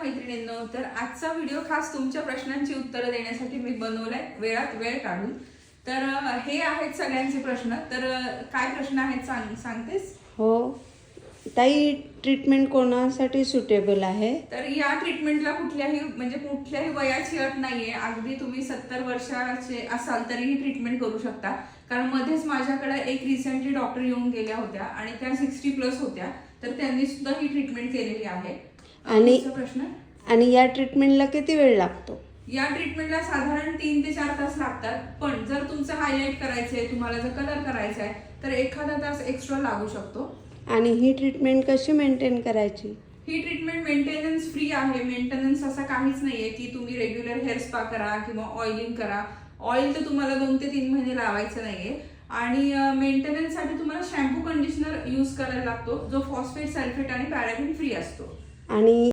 मैत्रिणींनो, तर आजचा व्हिडिओ खास तुमच्या प्रश्नांची उत्तरं देण्यासाठी मी बनवलाय वेळात वेळ काढून. तर हे आहेत सगळ्यांचे प्रश्न. तर काय प्रश्न आहेत सांगतेस? हो ताई, ट्रीटमेंट कोणासाठी सुटेबल आहे? तर या ट्रीटमेंटला कुठल्याही वयाची अट नाहीये. अगदी तुम्ही 70 वर्षाचे असाल तरीही ट्रीटमेंट करू शकता. कारण मध्येच माझ्याकडे एक रिसेंटली डॉक्टर येऊन गेल्या होत्या आणि त्या 60+ होत्या, तर त्यांनी सुद्धा ही ट्रीटमेंट केलेली आहे. प्रश्न आणि या ट्रीटमेंटला किती वेळ लागतो? या ट्रीटमेंटला साधारण 3 ते 4 तास लागतात. पण जर तुमचं हायलाइट करायचंय, तुम्हाला जर कलर करायचा आहे, तर एखादा तास एक्स्ट्रा लागू शकतो. आणि ही ट्रीटमेंट कशी मेंटेन करायची? ही ट्रीटमेंट मेंटेनन्स फ्री आहे. मेंटेनन्स असा काहीच नाहीये की तुम्ही रेग्युलर हेअर स्पा करा किंवा ऑइलिंग करा. ऑइल तर तुम्हाला 2 ते 3 महिने लावायचं नाहीये. आणि मेंटेनन्ससाठी तुम्हाला शॅम्पू कंडिशनर यूज करायला लागतो, जो फॉस्फेट, सल्फेट आणि पॅराबेन फ्री असतो. आणि